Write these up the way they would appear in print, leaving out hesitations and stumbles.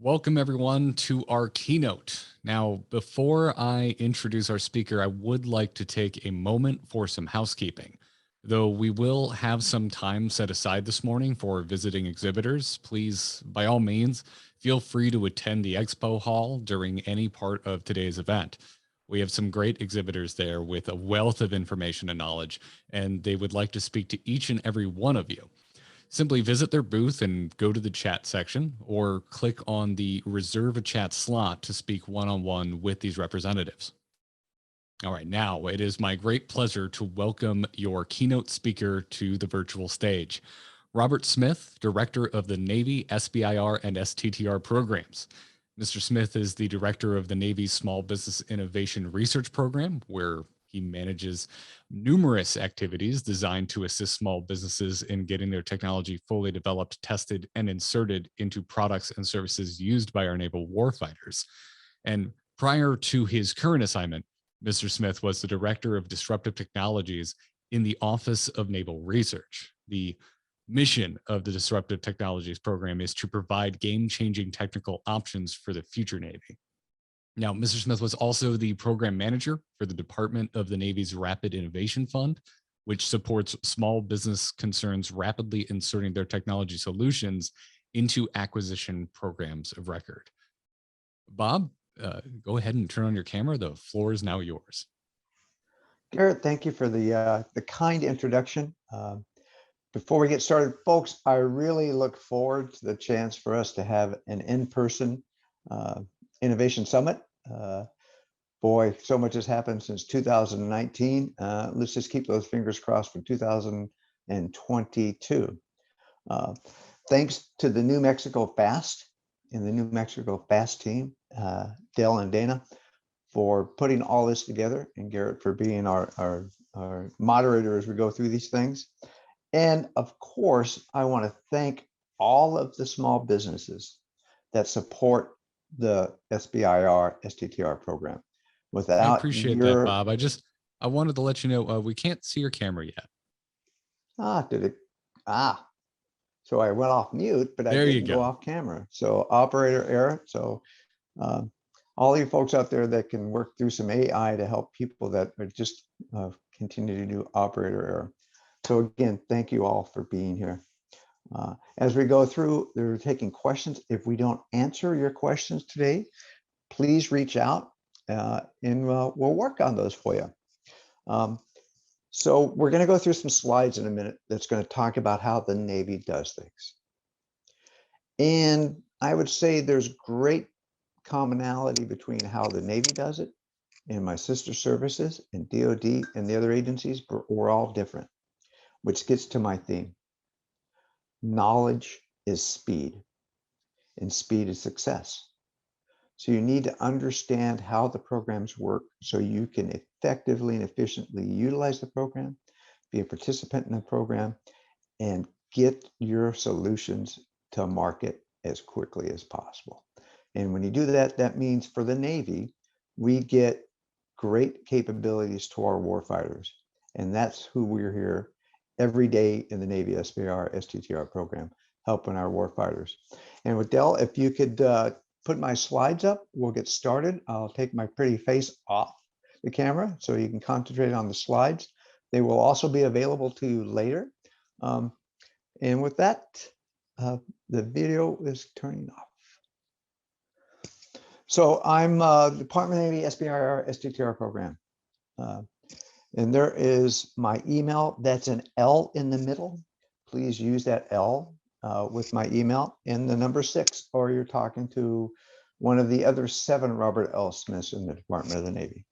Welcome everyone to our keynote. Now, before I introduce our speaker, I would like to take a moment for some housekeeping. Though we will have some time set aside this morning for visiting exhibitors, please, by all means, feel free to attend the expo hall during any part of today's event. We have some great exhibitors there with a wealth of information and knowledge, and they would like to speak to each and every one of you. Simply visit their booth and go to the chat section, or click on the reserve a chat slot to speak one-on-one with these representatives. All right, now it is my great pleasure to welcome your keynote speaker to the virtual stage. Robert Smith, Director of the Navy SBIR and STTR programs. Mr. Smith is the Director of the Navy's Small Business Innovation Research Program, where he manages numerous activities designed to assist small businesses in getting their technology fully developed, tested, and inserted into products and services used by our naval warfighters. And prior to his current assignment, Mr. Smith was the Director of Disruptive Technologies in the Office of Naval Research. The mission of the Disruptive Technologies program is to provide game-changing technical options for the future Navy. Now, Mr. Smith was also the program manager for the Department of the Navy's Rapid Innovation Fund, which supports small business concerns rapidly inserting their technology solutions into acquisition programs of record. Bob, go ahead and turn on your camera. The floor is now yours. Garrett, thank you for the kind introduction. Before we get started, folks, I really look forward to the chance for us to have an in-person Innovation Summit. Boy, so much has happened since 2019. Let's just keep those fingers crossed for 2022. Thanks to the New Mexico FAST and the New Mexico FAST team, Dell and Dana, for putting all this together, and Garrett for being our moderator as we go through these things. And of course, I want to thank all of the small businesses that support the SBIR STTR program. Without I appreciate that, Bob. I wanted to let you know we can't see your camera yet. So I went off mute, but I didn't go off camera. So operator error. So all you folks out there that can work through some AI to help people that are just continue to do operator error. So again, thank you all for being here. As we go through, they're taking questions. If we don't answer your questions today, please reach out and we'll work on those for you. So we're going to go through some slides in a minute that's going to talk about how the Navy does things. And I would say there's great commonality between how the Navy does it and my sister services and DoD and the other agencies, but we're all different, which gets to my theme. Knowledge is speed, and speed is success. So you need to understand how the programs work so you can effectively and efficiently utilize the program, be a participant in the program, and get your solutions to market as quickly as possible. And when you do that, that means for the Navy, we get great capabilities to our warfighters. And that's who we're here every day in the Navy SBIR STTR program, helping our warfighters. And with Dell, if you could put my slides up, we'll get started. I'll take my pretty face off the camera so you can concentrate on the slides. They will also be available to you later. And with that, the video is turning off. So I'm Department of Navy SBIR STTR program. And there is my email. That's an L in the middle. Please use that L with my email and the number 6, or you're talking to one of the other 7 Robert L. Smiths in the Department of the Navy.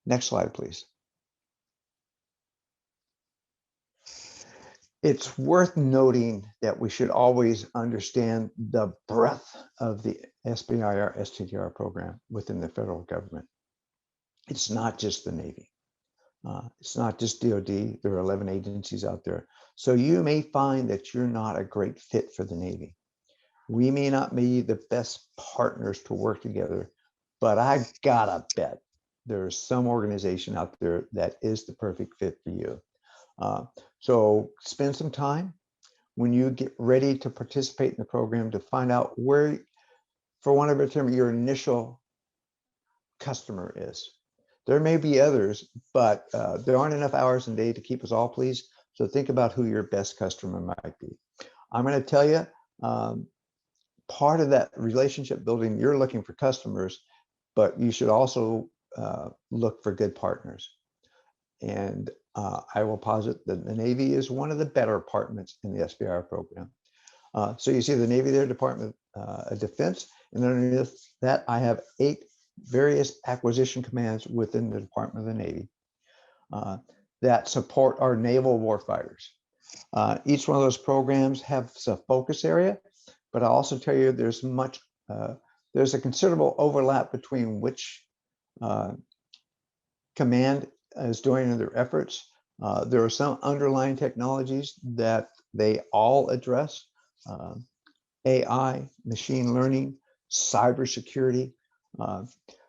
Next slide, please. It's worth noting that we should always understand the breadth of the SBIR STTR program within the federal government. It's not just the Navy. It's not just DoD. There are 11 agencies out there. So you may find that you're not a great fit for the Navy. We may not be the best partners to work together, but I gotta bet there's some organization out there that is the perfect fit for you. So spend some time when you get ready to participate in the program to find out where for one of a term, your initial customer is. There may be others, but there aren't enough hours in the day to keep us all pleased. So think about who your best customer might be. I'm going to tell you, part of that relationship building, you're looking for customers, but you should also look for good partners. And I will posit that the Navy is one of the better departments in the SBIR program. So you see the Navy there, Department of Defense, and underneath that I have 8 various acquisition commands within the Department of the Navy that support our naval warfighters. Each one of those programs has a focus area, but I'll also tell you there's a considerable overlap between which command is doing their efforts. There are some underlying technologies that they all address: AI, machine learning, cybersecurity.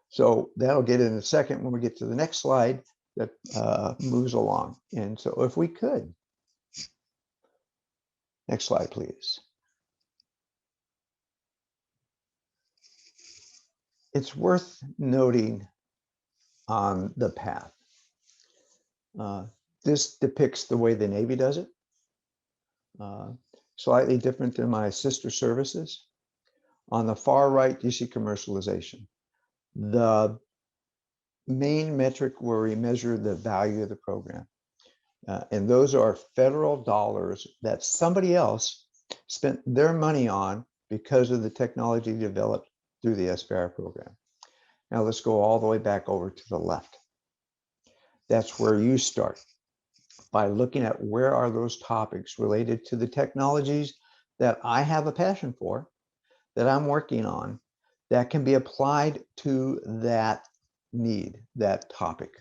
So that'll get in a second when we get to the next slide that moves along. And so if we could, next slide, please. It's worth noting on the path. This depicts the way the Navy does it. Slightly different than my sister services. On the far right, you see commercialization. The main metric where we measure the value of the program. And those are federal dollars that somebody else spent their money on because of the technology developed through the SBIR program. Now let's go all the way back over to the left. That's where you start, by looking at where are those topics related to the technologies that I have a passion for, that I'm working on, that can be applied to that need, that topic.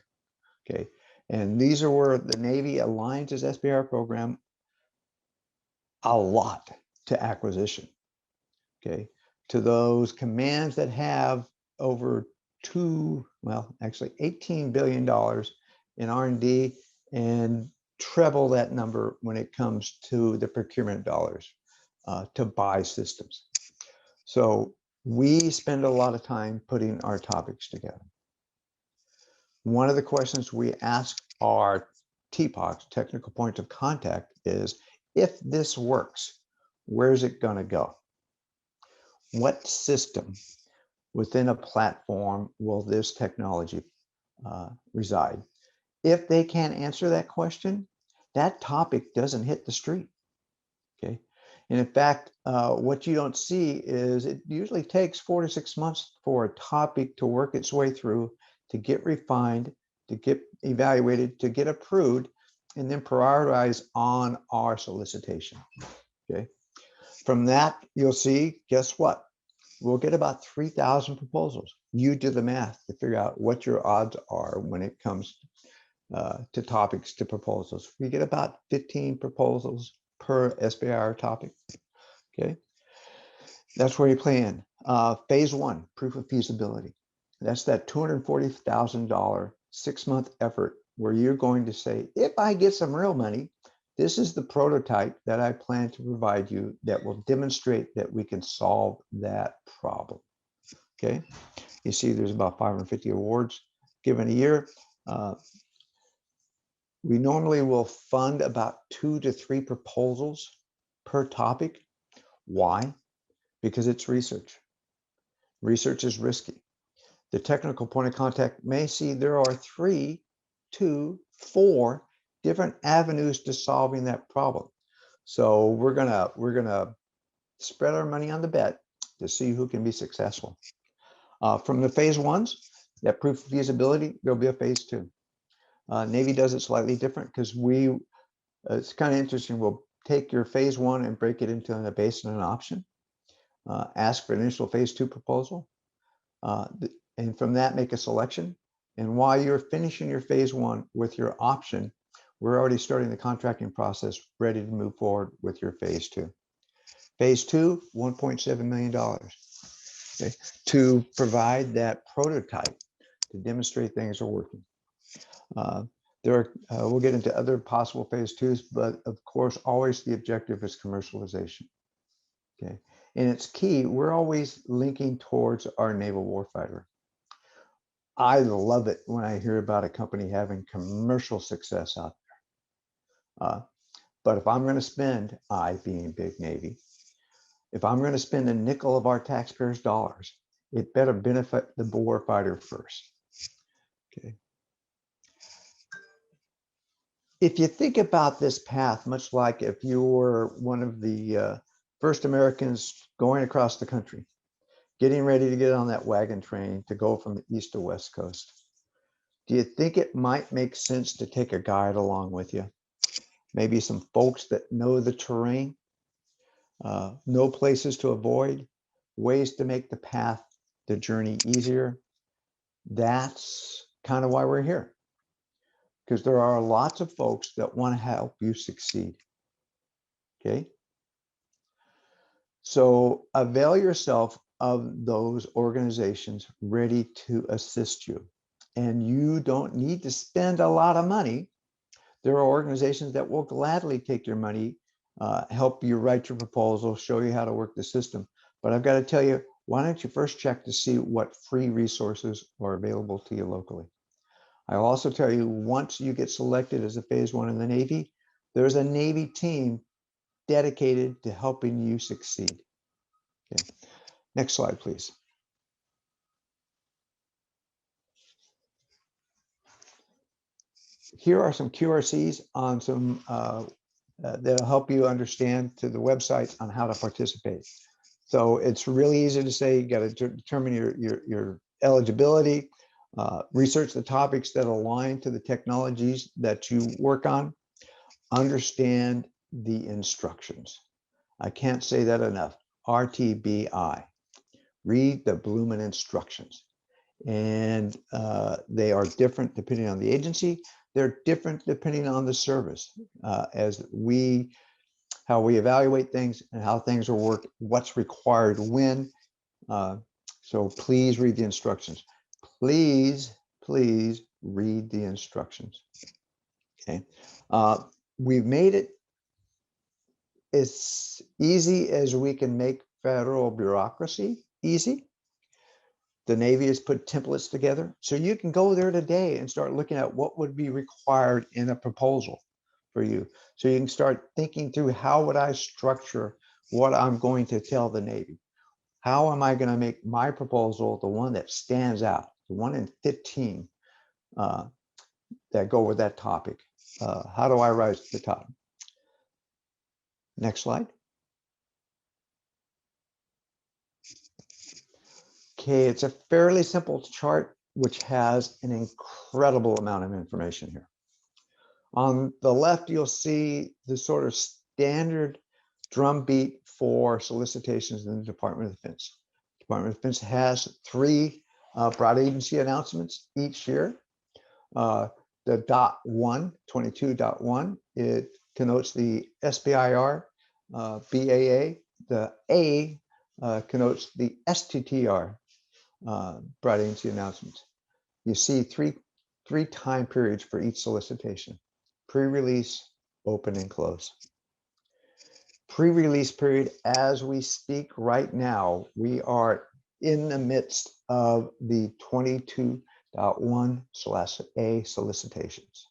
Okay, and these are where the Navy aligns its SBIR program a lot to acquisition. Okay, to those commands that have over $18 billion in R&D, and treble that number when it comes to the procurement dollars to buy systems. So we spend a lot of time putting our topics together. One of the questions we ask our TPOCs, technical points of contact, is, if this works, where's it going to go? What system within a platform will this technology reside? If they can't answer that question, that topic doesn't hit the street. Okay, and in fact, what you don't see is it usually takes 4 to 6 months for a topic to work its way through, to get refined, to get evaluated, to get approved, and then prioritized on our solicitation. Okay, from that, you'll see, guess what? We'll get about 3,000 proposals. You do the math to figure out what your odds are when it comes to topics, to proposals. We get about 15 proposals per SBIR topic. Okay, that's where you play in. Phase 1, proof of feasibility. That's that $240,000 6-month effort where you're going to say, if I get some real money, this is the prototype that I plan to provide you that will demonstrate that we can solve that problem. Okay, you see there's about 550 awards given a year. We normally will fund about 2 to 3 proposals per topic. Why? Because it's research. Research is risky. The technical point of contact may see there are 3, 2, 4 different avenues to solving that problem. So we're gonna spread our money on the bet to see who can be successful. From the phase 1s, that proof of feasibility, there'll be a phase 2. Navy does it slightly different because it's kind of interesting. We'll take your phase 1 and break it into a base and an option. Ask for an initial phase 2 proposal, and from that make a selection. And while you're finishing your phase 1 with your option, we're already starting the contracting process, ready to move forward with your phase 2. Phase 2, $1.7 million, okay, to provide that prototype to demonstrate things are working. We'll get into other possible phase 2s, but of course, always the objective is commercialization. Okay, And it's key, we're always linking towards our naval warfighter. I love it when I hear about a company having commercial success out there. But if I'm going to spend, I being big Navy, if I'm going to spend a nickel of our taxpayers' dollars, it better benefit the warfighter first. Okay. If you think about this path, much like if you were one of the first Americans going across the country, getting ready to get on that wagon train to go from the east to west coast, do you think it might make sense to take a guide along with you? Maybe some folks that know the terrain, know places to avoid, ways to make the path, the journey easier. That's kind of why we're here, because there are lots of folks that want to help you succeed. Okay. So avail yourself of those organizations ready to assist you. And you don't need to spend a lot of money. There are organizations that will gladly take your money, help you write your proposal, show you how to work the system. But I've got to tell you, why don't you first check to see what free resources are available to you locally? I'll also tell you, once you get selected as a phase 1 in the Navy, there's a Navy team dedicated to helping you succeed. Okay. Next slide, please. Here are some QRCs on some that'll help you understand to the website on how to participate. So it's really easy to say, you got to determine your eligibility, research the topics that align to the technologies that you work on, understand the instructions. I can't say that enough. RTBI, read the bloomin' instructions. And they are different depending on the agency. They're different depending on the service, how we evaluate things and how things are worked, what's required when. So please read the instructions. Please read the instructions. Okay. We've made it as easy as we can make federal bureaucracy easy. The Navy has put templates together. So you can go there today and start looking at what would be required in a proposal for you. So you can start thinking through, how would I structure what I'm going to tell the Navy? How am I going to make my proposal the one that stands out, the 1 in 15 that go with that topic? How do I rise to the top? Next slide. Okay, it's a fairly simple chart which has an incredible amount of information here. On the left, you'll see the sort of standard drumbeat for solicitations in the Department of Defense. Department of Defense has 3 broad agency announcements each year. The .1, 22.1, it connotes the SBIR, BAA. The A connotes the STTR, broad agency announcements. You see three time periods for each solicitation: pre-release, open, and close. Pre-release period, as we speak right now, we are in the midst of the 22.1/A solicitations.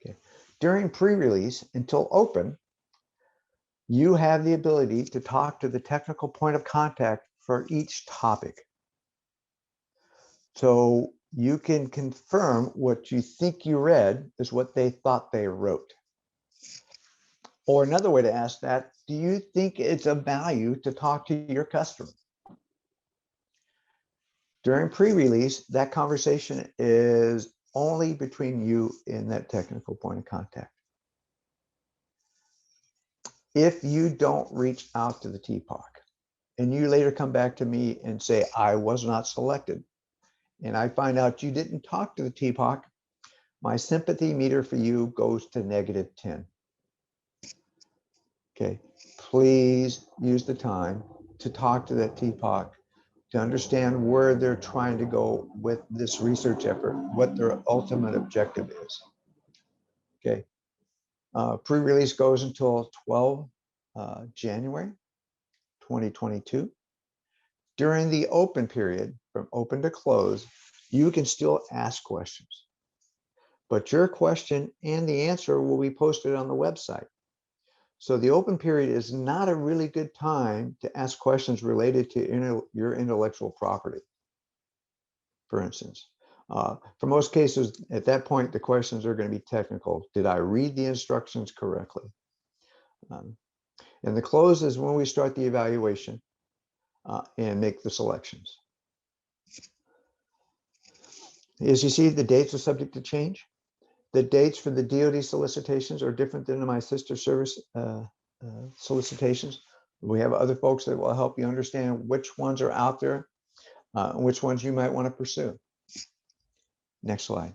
Okay. During pre-release until open, you have the ability to talk to the technical point of contact for each topic. So you can confirm what you think you read is what they thought they wrote. Or another way to ask that, do you think it's of value to talk to your customer? During pre-release, that conversation is only between you and that technical point of contact. If you don't reach out to the TPOC and you later come back to me and say, I was not selected, and I find out you didn't talk to the TPOC, my sympathy meter for you goes to -10. Okay, please use the time to talk to that TPOC to understand where they're trying to go with this research effort, what their ultimate objective is. Okay, pre-release goes until 12 January 2022. During the open period, from open to close, you can still ask questions, but your question and the answer will be posted on the website. So the open period is not a really good time to ask questions related to your intellectual property, for instance. For most cases, at that point, the questions are going to be technical. Did I read the instructions correctly? And the close is when we start the evaluation and make the selections. As you see, the dates are subject to change. The dates for the DoD solicitations are different than my sister service solicitations. We have other folks that will help you understand which ones are out there, and which ones you might want to pursue. Next slide.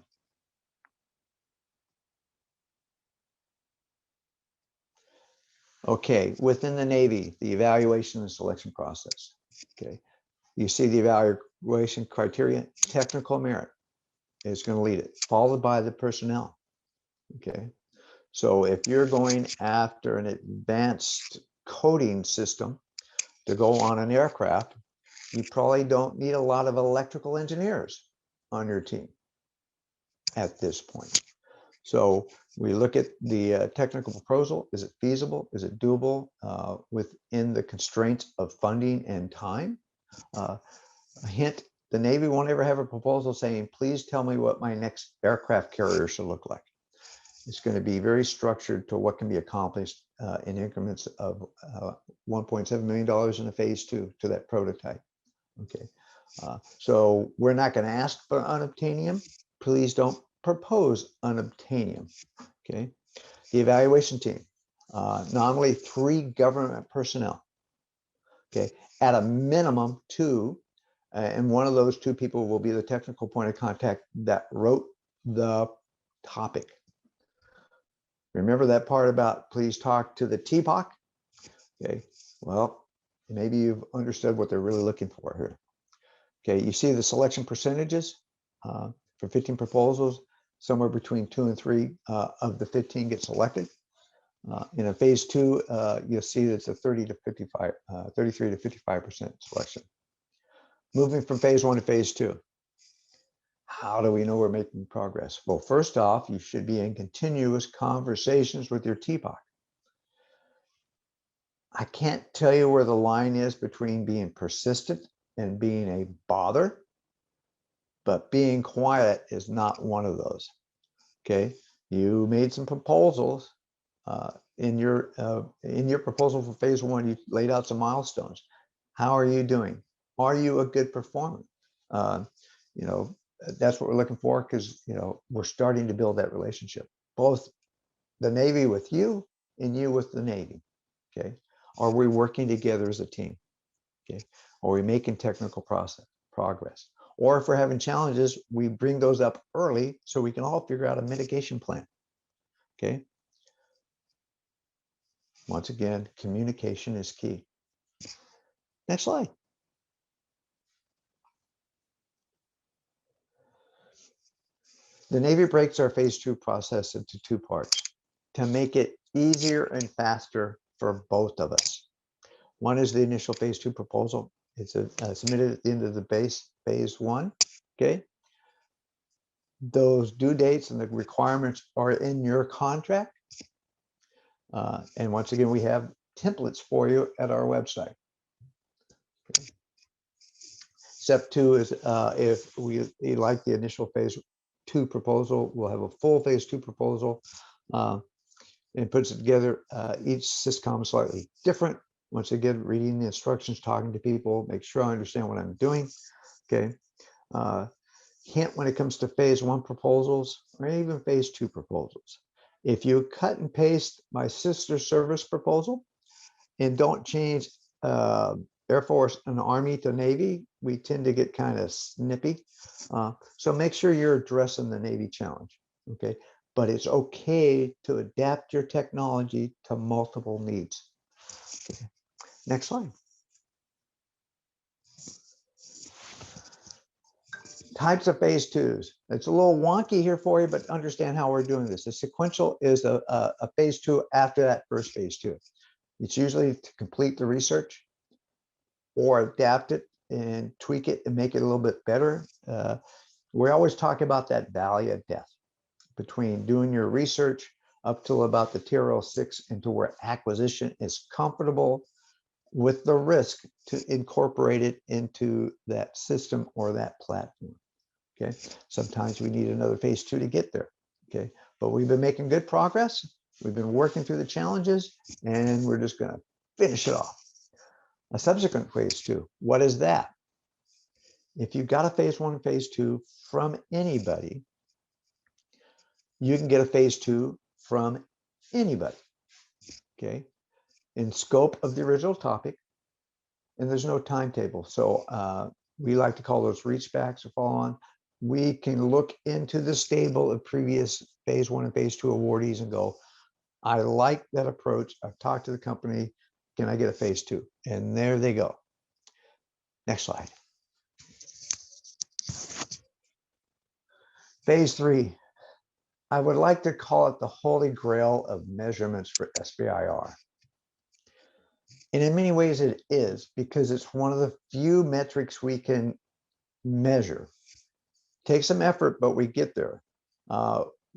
Okay, within the Navy, the evaluation and selection process. Okay, you see the evaluation criteria. Technical merit is going to lead it, followed by the personnel. Okay, so if you're going after an advanced coding system to go on an aircraft, you probably don't need a lot of electrical engineers on your team at this point. So we look at the technical proposal. Is it feasible? Is it doable within the constraints of funding and time? A hint, the Navy won't ever have a proposal saying, please tell me what my next aircraft carrier should look like. It's going to be very structured to what can be accomplished in increments of $1.7 million in a phase 2 to that prototype. Okay, so we're not going to ask for unobtainium. Please don't propose unobtainium. Okay, the evaluation team, nominally 3 government personnel. Okay, at a minimum 2, and one of those 2 people will be the technical point of contact that wrote the topic. Remember that part about please talk to the TPOC? Okay, well, maybe you've understood what they're really looking for here. Okay, you see the selection percentages for 15 proposals, somewhere between 2 and 3 of the 15 get selected. In a phase 2, you'll see that it's a 33 to 55% selection. Moving from phase 1 to phase 2. How do we know we're making progress? Well, first off, you should be in continuous conversations with your TPOC. I can't tell you where the line is between being persistent and being a bother, but being quiet is not one of those. Okay, you made some proposals in your proposal for phase 1. You laid out some milestones. How are you doing? Are you a good performer? You know, that's what we're looking for, because you know we're starting to build that relationship, both the Navy with you and you with the Navy. Okay, are we working together as a team? Okay, are we making technical progress? Or if we're having challenges, we bring those up early so we can all figure out a mitigation plan. Okay. Once again, communication is key. Next slide. The Navy breaks our phase 2 process into 2 parts to make it easier and faster for both of us. One is the initial phase 2 proposal. It's submitted at the end of the phase 1. Okay. Those due dates and the requirements are in your contract. And once again, we have templates for you at our website. Okay. Step 2 is if we like the initial phase 2 proposal, we'll have a full phase 2 proposal and puts it together. Each syscom is slightly different. Once again, reading the instructions, talking to people, make sure I understand what I'm doing. Okay. Hint when it comes to phase 1 proposals or even phase 2 proposals. If you cut and paste my sister service proposal and don't change Air Force and Army to Navy, we tend to get kind of snippy. So make sure you're addressing the Navy challenge. Okay, but it's okay to adapt your technology to multiple needs. Okay. Next slide. Types of phase 2s. It's a little wonky here for you, but understand how we're doing this. The sequential is a phase 2 after that first phase 2. It's usually to complete the research, or adapt it and tweak it and make it a little bit better. We always talk about that valley of death between doing your research up till about the TRL6 into where acquisition is comfortable with the risk to incorporate it into that system or that platform. Okay, sometimes we need another phase 2 to get there. Okay, but we've been making good progress. We've been working through the challenges, and we're just going to finish it off. A subsequent phase 2, what is that? If you've got a phase 1 and phase 2 from anybody, you can get a phase 2 from anybody. Okay, in scope of the original topic, and there's no timetable. So we like to call those reach backs or follow on. We can look into the stable of previous phase 1 and phase 2 awardees and go, I like that approach. I've talked to the company. Can I get a phase 2? And there they go. Next slide. Phase 3. I would like to call it the holy grail of measurements for SBIR. And in many ways it is, because it's one of the few metrics we can measure. Takes some effort, but we get there.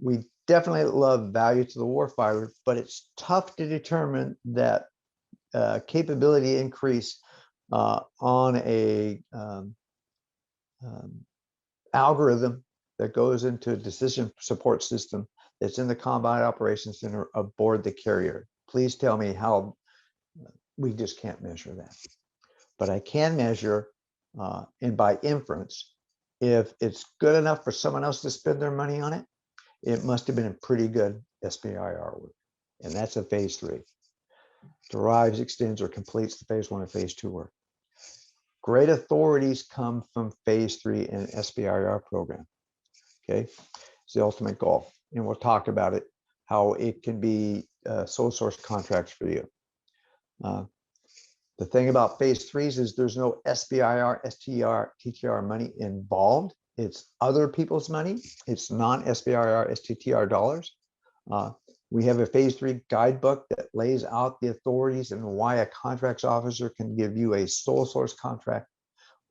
We definitely love value to the warfighter, but it's tough to determine that capability increase on a algorithm that goes into a decision support system that's in the Combat Operations Center aboard the carrier. Please tell me how we just can't measure that. But I can measure, and by inference, if it's good enough for someone else to spend their money on it, it must have been a pretty good SBIR work. And that's a phase 3. Derives, extends, or completes the phase 1 and phase 2 work. Great authorities come from phase 3 in an SBIR program. Okay, it's the ultimate goal. And we'll talk about it, how it can be sole source contracts for you. The thing about phase 3s is there's no SBIR, STTR, TTR money involved. It's other people's money. It's non-SBIR, STTR dollars. We have a phase 3 guidebook that lays out the authorities and why a contracts officer can give you a sole source contract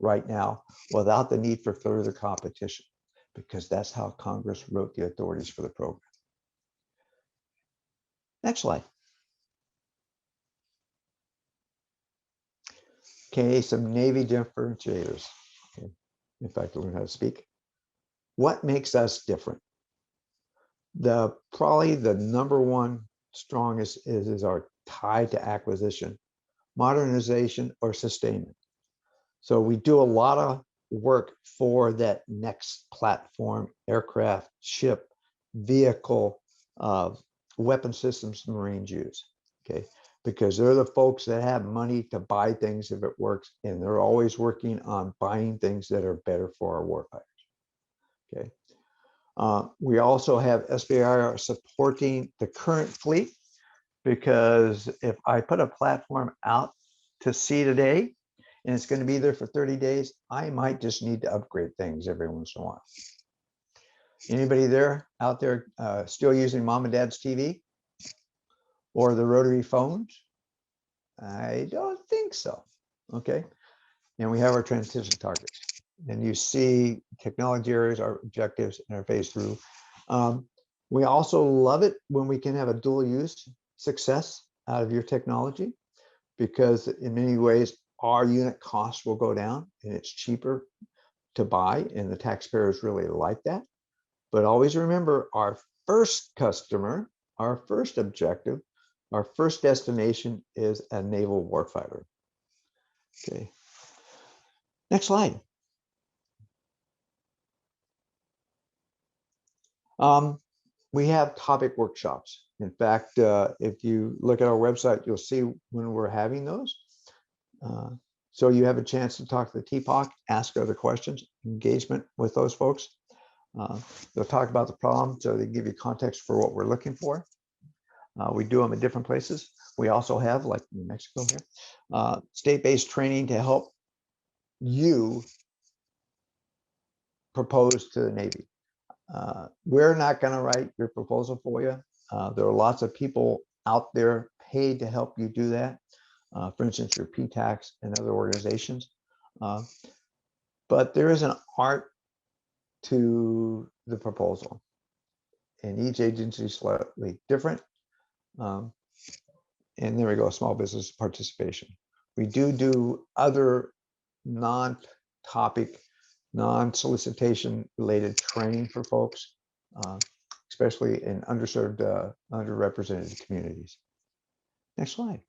right now without the need for further competition, because that's how Congress wrote the authorities for the program. Next slide. Okay, some Navy differentiators. Okay. In fact, I learned how to speak. What makes us different? Probably the number one strongest is our tie to acquisition, modernization, or sustainment. So we do a lot of work for that next platform, aircraft, ship, vehicle, weapon systems the Marines use. Okay, because they're the folks that have money to buy things if it works, and they're always working on buying things that are better for our warfighters. Okay. We also have SBIR supporting the current fleet, because if I put a platform out to sea today and it's going to be there for 30 days, I might just need to upgrade things every once in a while. Anybody out there still using mom and dad's TV or the rotary phones? I don't think so. Okay. And we have our transition targets. And you see technology areas, our objectives, and our phase through. We also love it when we can have a dual use success out of your technology, because in many ways, our unit costs will go down and it's cheaper to buy, and the taxpayers really like that. But always remember, our first customer, our first objective, our first destination is a naval warfighter. Okay. Next slide. We have topic workshops. In fact, if you look at our website, you'll see when we're having those. So you have a chance to talk to the TPOC, ask other questions, engagement with those folks. They'll talk about the problem, so they give you context for what we're looking for. We do them at different places. We also have, like New Mexico here, state-based training to help you propose to the Navy. We're not going to write your proposal for you. There are lots of people out there paid to help you do that. for instance, your PTACs and other organizations. But there is an art to the proposal, and each agency is slightly different. And there we go, small business participation. We do other non-topic, non-solicitation related training for folks, especially in underserved, underrepresented communities. Next slide.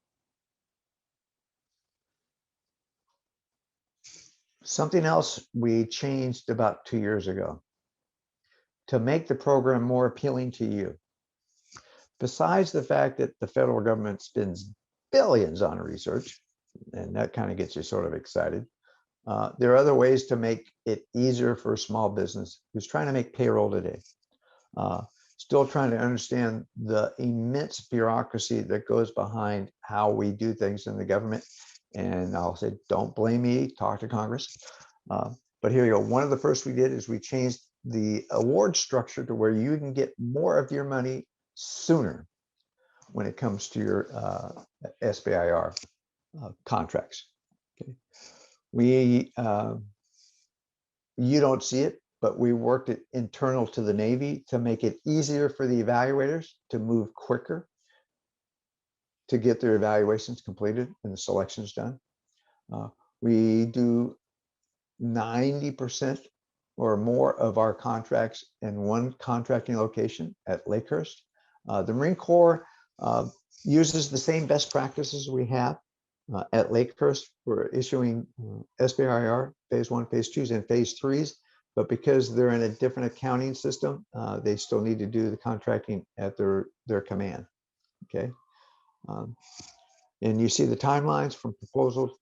Something else we changed about 2 years ago to make the program more appealing to you. Besides the fact that the federal government spends billions on research, and that kind of gets you sort of excited, there are other ways to make it easier for a small business who's trying to make payroll today. Still trying to understand the immense bureaucracy that goes behind how we do things in the government. And I'll say, don't blame me, talk to Congress. But here you go. One of the first we did is we changed the award structure to where you can get more of your money sooner when it comes to your SBIR contracts. Okay. You don't see it, but we worked it internal to the Navy to make it easier for the evaluators to move quicker to get their evaluations completed and the selections done. We do 90% or more of our contracts in one contracting location at Lakehurst. The Marine Corps uses the same best practices we have at Lakehurst. We're issuing SBIR phase 1, phase 2s, and phase 3s, but because they're in a different accounting system, they still need to do the contracting at their command. Okay. And you see the timelines from proposal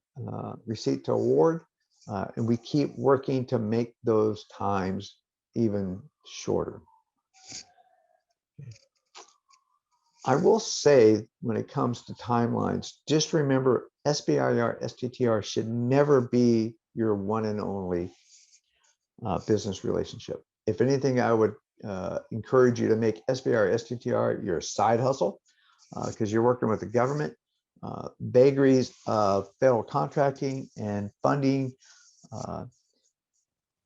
receipt to award, and we keep working to make those times even shorter. I will say, when it comes to timelines, just remember SBIR, STTR should never be your one and only business relationship. If anything, I would encourage you to make SBIR, STTR your side hustle, because you're working with the government. Vagaries of federal contracting and funding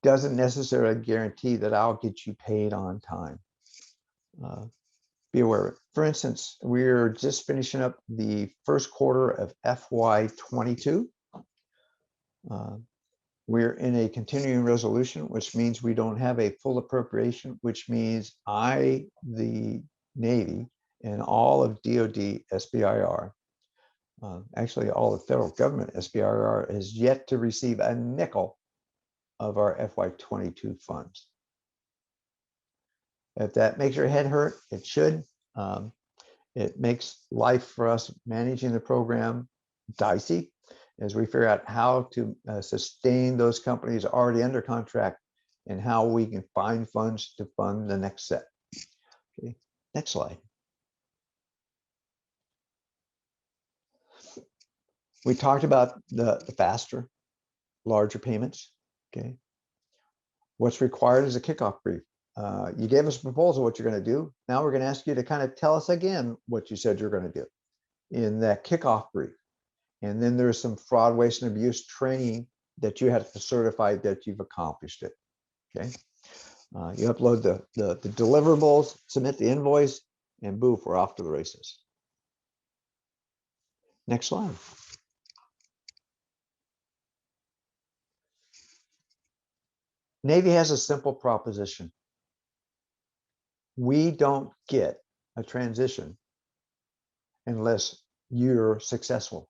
doesn't necessarily guarantee that I'll get you paid on time. Be aware. For instance, we're just finishing up the first quarter of FY22. We're in a continuing resolution, which means we don't have a full appropriation, which means the Navy, and all of DoD SBIR, actually all of federal government SBIR, has yet to receive a nickel of our FY22 funds. If that makes your head hurt, it should. It makes life for us managing the program dicey as we figure out how to sustain those companies already under contract and how we can find funds to fund the next set. Okay, next slide. We talked about the faster, larger payments. Okay, what's required is a kickoff brief. You gave us a proposal what you're going to do. Now we're going to ask you to kind of tell us again what you said you're going to do in that kickoff brief. And then there's some fraud, waste, and abuse training that you have to certify that you've accomplished it. Okay, you upload the deliverables, submit the invoice, and boom, we're off to the races. Next slide. Navy has a simple proposition. We don't get a transition unless you're successful.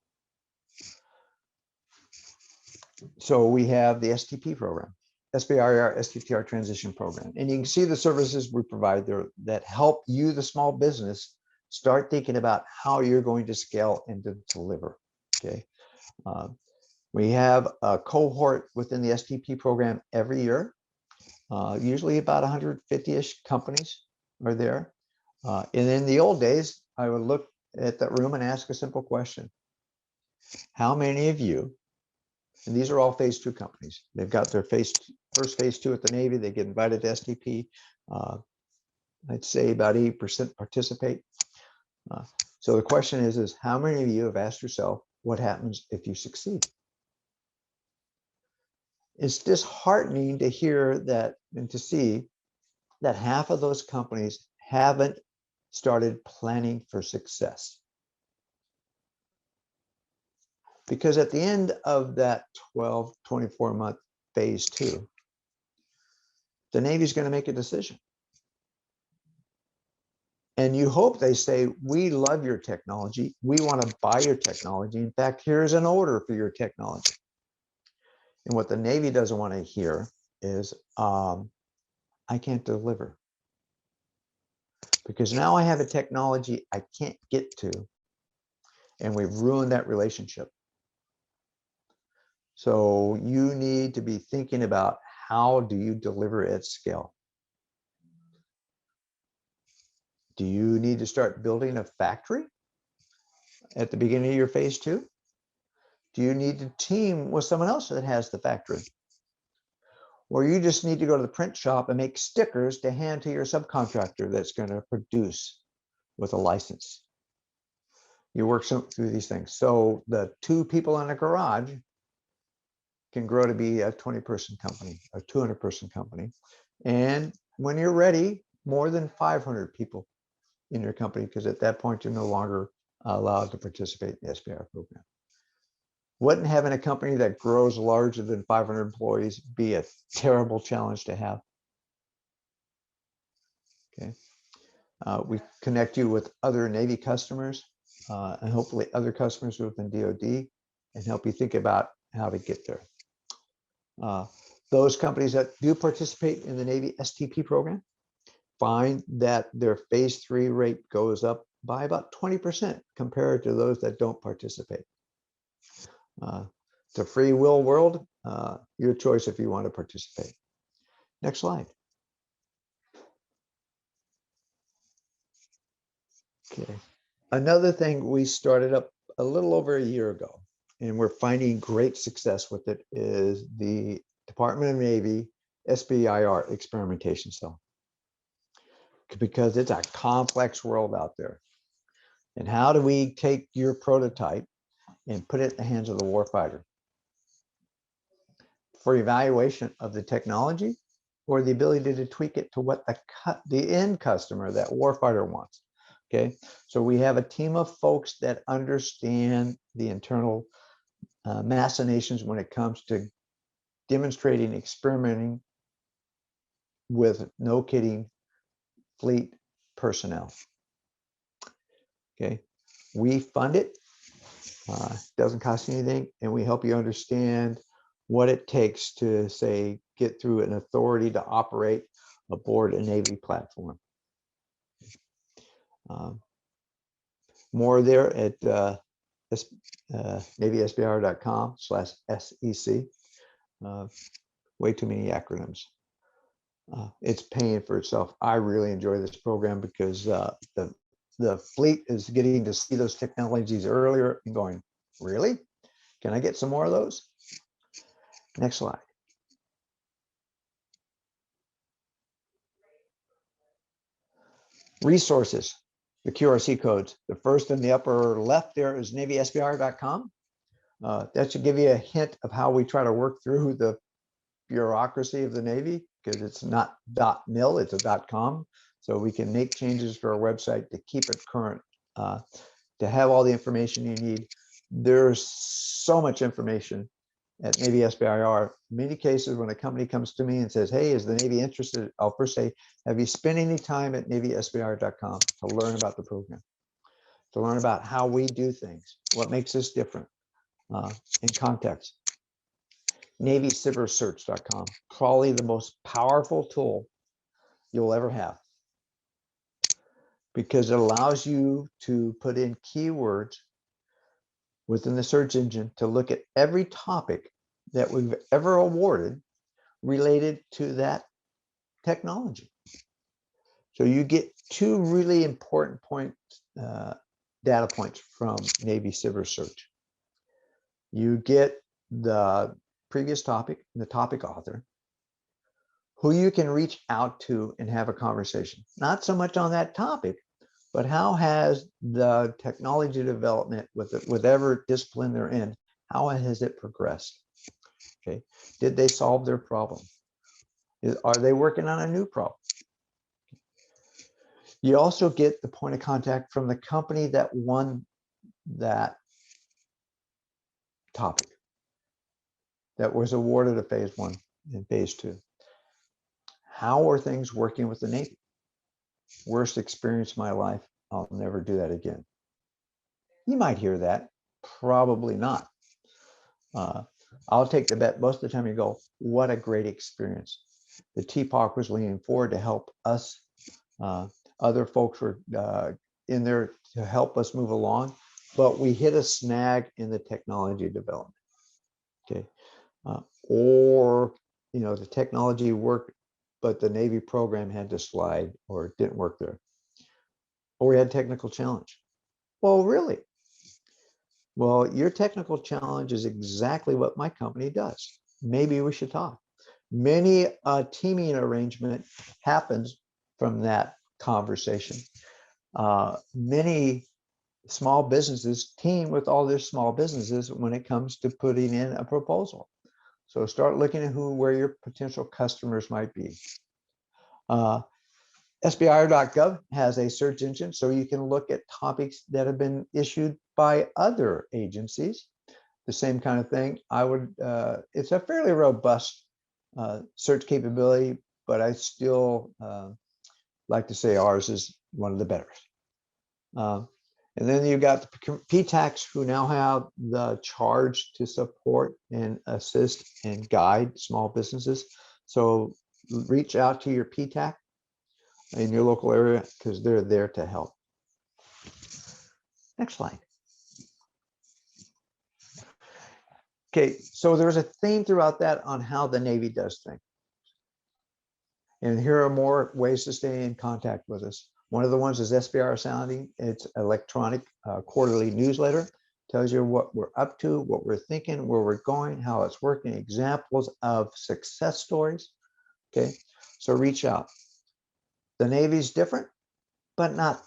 So we have the STP program, SBIR, STTR transition program. And you can see the services we provide there that help you, the small business, start thinking about how you're going to scale and to deliver. Okay. We have a cohort within the STP program every year. Usually about 150-ish companies are there. And in the old days, I would look at that room and ask a simple question. How many of you, and these are all phase 2 companies, they've got their first phase 2 at the Navy, they get invited to STP. I'd say about 80% participate. So the question is how many of you have asked yourself, what happens if you succeed. It's disheartening to hear that and to see that half of those companies haven't started planning for success. Because at the end of that 12, 24-month phase 2, the Navy's going to make a decision. And you hope they say, we love your technology. We want to buy your technology. In fact, here's an order for your technology. And what the Navy doesn't want to hear is, I can't deliver. Because now I have a technology I can't get to, and we've ruined that relationship. So you need to be thinking about, how do you deliver at scale? Do you need to start building a factory at the beginning of your phase 2? Do you need to team with someone else that has the factory? Or you just need to go to the print shop and make stickers to hand to your subcontractor that's going to produce with a license? You work through these things. So the 2 people in a garage can grow to be a 20-person company, a 200-person company. And when you're ready, more than 500 people in your company, because at that point, you're no longer allowed to participate in the SBIR program. Wouldn't having a company that grows larger than 500 employees be a terrible challenge to have? Okay. We connect you with other Navy customers and hopefully other customers within DoD, and help you think about how to get there. Those companies that do participate in the Navy STP program find that their phase 3 rate goes up by about 20% compared to those that don't participate. It's a free will world. Your choice if you want to participate. Next slide. Okay. Another thing we started up a little over a year ago, and we're finding great success with it, is the Department of Navy SBIR experimentation cell. Because it's a complex world out there. And how do we take your prototype and put it in the hands of the warfighter for evaluation of the technology, or the ability to tweak it to what the end customer, that warfighter, wants? Okay, so we have a team of folks that understand the internal machinations when it comes to demonstrating, experimenting with, no kidding, fleet personnel. Okay, we fund it. Doesn't cost anything, and we help you understand what it takes to, say, get through an authority to operate aboard a Navy platform. More there at navysbir.com/SEC. Way too many acronyms. It's paying for itself. I really enjoy this program because the fleet is getting to see those technologies earlier and going, really? Can I get some more of those? Next slide. Resources, the QRC codes. The first in the upper left there is navysbir.com. That should give you a hint of how we try to work through the bureaucracy of the Navy, because it's not .mil, it's a .com. So we can make changes to our website to keep it current, to have all the information you need. There's so much information at Navy SBIR. In many cases, when a company comes to me and says, hey, is the Navy interested? I'll first say, have you spent any time at navysbir.com to learn about the program, to learn about how we do things, what makes us different in context? NavySBIRSearch.com, probably the most powerful tool you'll ever have, because it allows you to put in keywords within the search engine to look at every topic that we've ever awarded related to that technology. So you get 2 really important data points from Navy SBIR Search. You get the previous topic, the topic author, who you can reach out to and have a conversation. Not so much on that topic, but how has the technology development with whatever discipline they're in, how has it progressed? Okay, did they solve their problem? Are they working on a new problem? You also get the point of contact from the company that won that topic, that was awarded a phase 1 and phase 2. How are things working with the Navy? Worst experience of my life. I'll never do that again. You might hear that. Probably not. I'll take the bet most of the time you go, what a great experience. The TPOC was leaning forward to help us. Other folks were in there to help us move along, but we hit a snag in the technology development. Okay. Or, the technology worked, but the Navy program had to slide or it didn't work there. Or we had technical challenge. Well, really? Well, your technical challenge is exactly what my company does. Maybe we should talk. Many teaming arrangement happens from that conversation. Many small businesses team with all their small businesses when it comes to putting in a proposal. So start looking at where your potential customers might be. SBIR.gov has a search engine, so you can look at topics that have been issued by other agencies. The same kind of thing. It's a fairly robust search capability, but I still like to say ours is one of the better. And then you've got the PTACs who now have the charge to support and assist and guide small businesses. So reach out to your PTAC in your local area because they're there to help. Next slide. Okay, so there's a theme throughout that on how the Navy does things. And here are more ways to stay in contact with us. One of the ones is SBIR Sounding. It's electronic quarterly newsletter. Tells you what we're up to, what we're thinking, where we're going, how it's working, examples of success stories. Okay, so reach out. The Navy's different, but not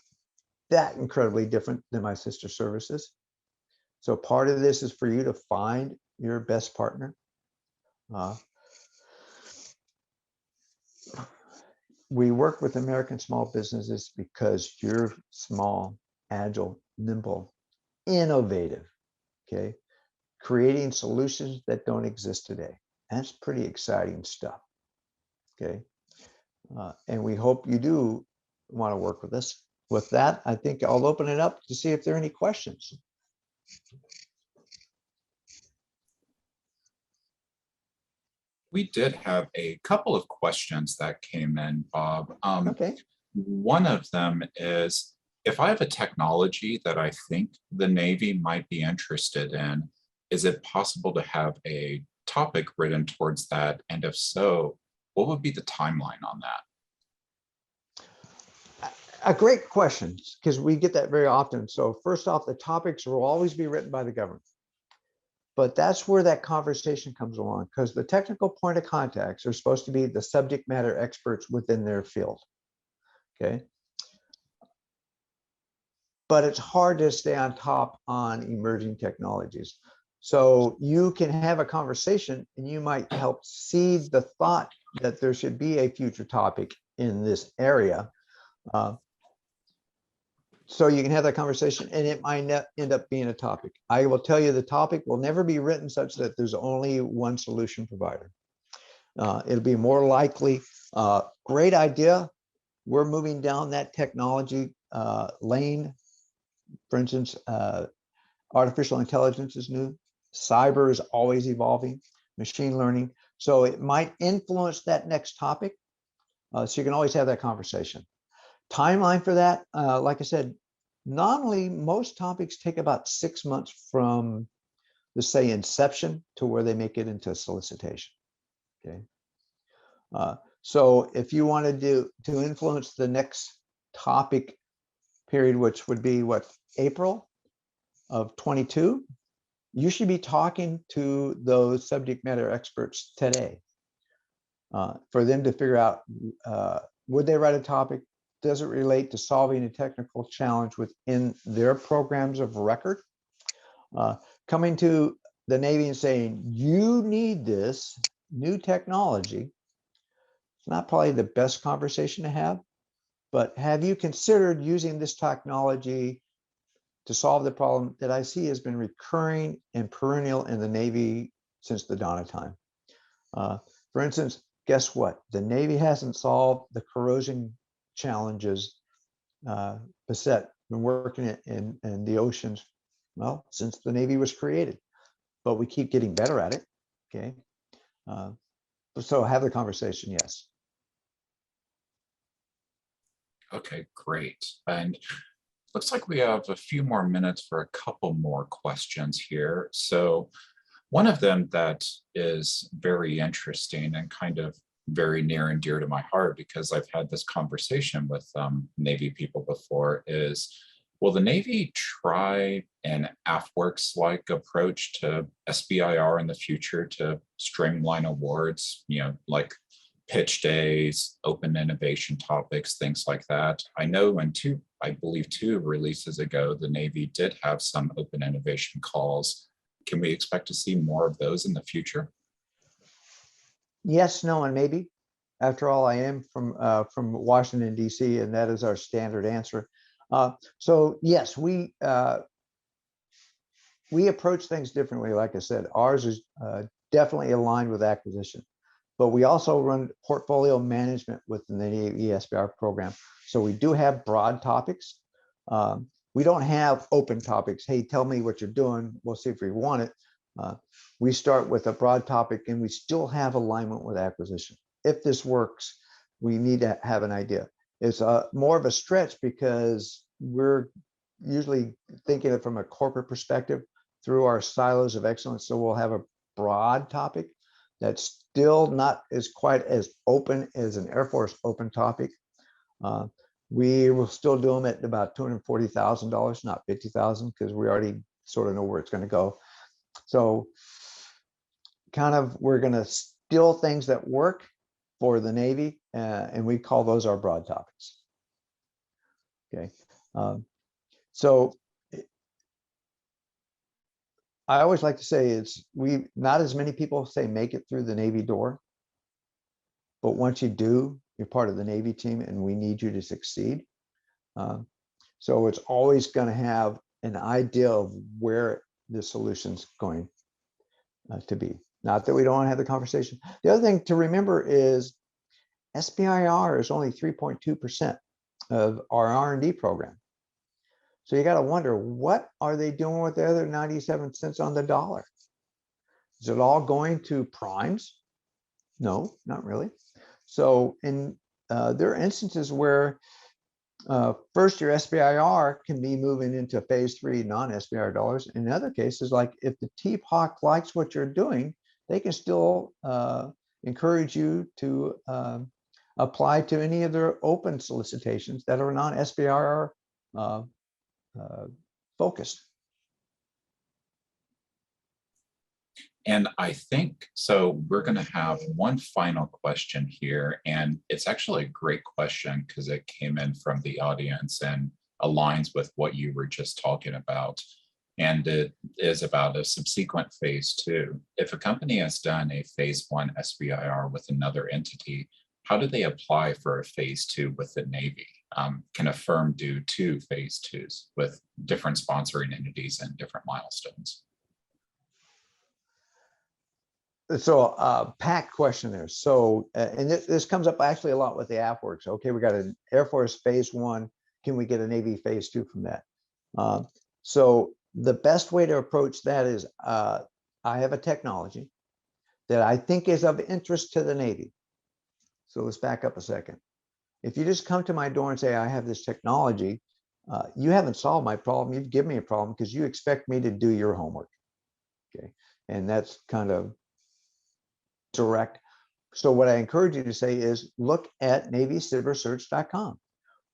that incredibly different than my sister services. So part of this is for you to find your best partner. We work with American small businesses because you're small, agile, nimble, innovative, okay? Creating solutions that don't exist today. That's pretty exciting stuff, okay? And we hope you do want to work with us. With that, I think I'll open it up to see if there are any questions. We did have a couple of questions that came in, Bob. Okay. One of them is, if I have a technology that I think the Navy might be interested in, is it possible to have a topic written towards that? And if so, what would be the timeline on that? A great question, because we get that very often. So first off, the topics will always be written by the government. But that's where that conversation comes along, because the technical point of contacts are supposed to be the subject matter experts within their field. Okay. But it's hard to stay on top on emerging technologies. So you can have a conversation and you might help seed the thought that there should be a future topic in this area. So you can have that conversation and it might end up being a topic. I will tell you the topic will never be written such that there's only one solution provider. It'll be more likely, great idea. We're moving down that technology lane. For instance, artificial intelligence is new. Cyber is always evolving, machine learning. So it might influence that next topic. So you can always have that conversation. Timeline for that, like I said, normally most topics take about 6 months from, let's say, inception to where they make it into solicitation. Okay. So if you wanted to influence the next topic period, which would be what, April of 22, you should be talking to those subject matter experts today for them to figure out, would they write a topic? does it relate to solving a technical challenge within their programs of record? Coming to the Navy and saying, you need this new technology, it's not probably the best conversation to have, but have you considered using this technology to solve the problem that I see has been recurring and perennial in the Navy since the dawn of time? For instance, guess what? The Navy hasn't solved the corrosion challenges beset, been working in the oceans, well, since the Navy was created, but we keep getting better at it, okay? So have the conversation, yes. Okay, great. And looks like we have a few more minutes for a couple more questions here. So one of them that is very interesting and kind of very near and dear to my heart, because I've had this conversation with Navy people before, is will the Navy try an AFWERX-like approach to SBIR in the future to streamline awards, like pitch days, open innovation topics, things like that? I know I believe two releases ago, the Navy did have some open innovation calls. Can we expect to see more of those in the future? Yes, no, and maybe. After all, I am from Washington, D.C., and that is our standard answer. So yes, we approach things differently. Like I said, ours is definitely aligned with acquisition, but we also run portfolio management within the Navy SBIR program. So we do have broad topics. We don't have open topics. Hey, tell me what you're doing. We'll see if we want it. We start with a broad topic, and we still have alignment with acquisition. If this works, we need to have an idea. It's more of a stretch because we're usually thinking it from a corporate perspective through our silos of excellence. So we'll have a broad topic that's still not as quite as open as an Air Force open topic. We will still do them at about $240,000, not $50,000, because we already sort of know where it's going to go. So kind of we're going to steal things that work for the Navy, and we call those our broad topics. Okay. So I always like to say not as many people say make it through the Navy door, but once you do, you're part of the Navy team, and we need you to succeed. So it's always going to have an idea of where the solution's going to be. Not that we don't want to have the conversation. The other thing to remember is SBIR is only 3.2% of our R&D program. So you got to wonder, what are they doing with the other 97 cents on the dollar? Is it all going to primes? No, not really. So there are instances where first year SBIR can be moving into phase 3 non-SBIR dollars. In other cases, like if the TPOC likes what you're doing, they can still encourage you to apply to any of their open solicitations that are non-SBIR focused. And I think, so we're going to have one final question here, and it's actually a great question because it came in from the audience and aligns with what you were just talking about. And it is about a subsequent phase 2. If a company has done a phase 1 SBIR with another entity, how do they apply for a phase 2 with the Navy? Can a firm do 2 phase 2s with different sponsoring entities and different milestones? So packed question there. So, and this comes up actually a lot with the AFWERX. Okay, we got an Air Force phase 1. Can we get a Navy phase 2 from that? So the best way to approach that is I have a technology that I think is of interest to the Navy. So let's back up a second. If you just come to my door and say, I have this technology, you haven't solved my problem. You've given me a problem because you expect me to do your homework. Okay, and that's kind of direct. So what I encourage you to say is look at NavySBIRSearch.com.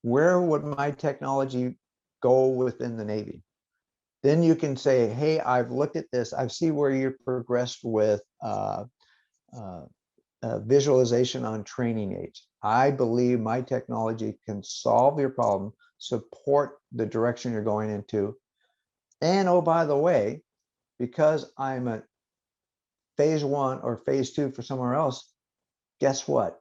Where would my technology go within the Navy? Then you can say, hey, I've looked at this. I see where you've progressed with visualization on training aids. I believe my technology can solve your problem, support the direction you're going into. And oh, by the way, because I'm a phase 1 or phase 2 for somewhere else, guess what?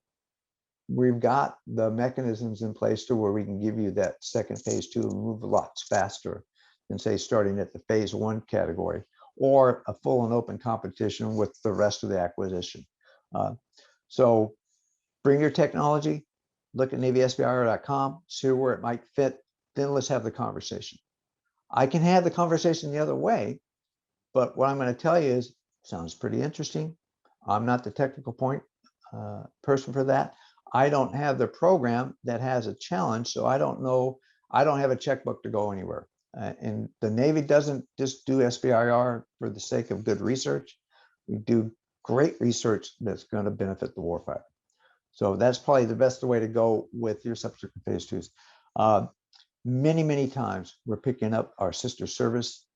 We've got the mechanisms in place to where we can give you that second phase 2 and move lots faster than, say, starting at the phase 1 category or a full and open competition with the rest of the acquisition. So bring your technology, look at NavySBIR.com, see where it might fit, then let's have the conversation. I can have the conversation the other way, but what I'm going to tell you is, sounds pretty interesting. I'm not the technical point person for that. I don't have the program that has a challenge, so I don't know. I don't have a checkbook to go anywhere. And the Navy doesn't just do SBIR for the sake of good research. We do great research that's going to benefit the warfighter. So that's probably the best way to go with your subsequent phase 2s. Many times we're picking up our sister service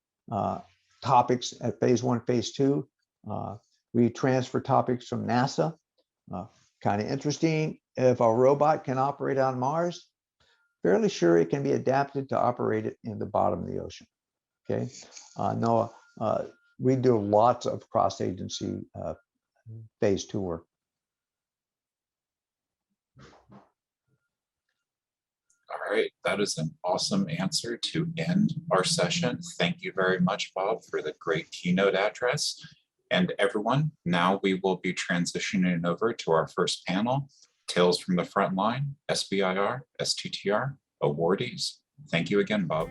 topics at phase 1, phase 2. We transfer topics from NASA. Kind of interesting. If a robot can operate on Mars, fairly sure it can be adapted to operate it in the bottom of the ocean. Okay. No, we do lots of cross-agency phase 2 work. All right, that is an awesome answer to end our session. Thank you very much, Bob, for the great keynote address. And everyone, now we will be transitioning over to our first panel, Tales from the Front Line, SBIR, STTR awardees. Thank you again, Bob.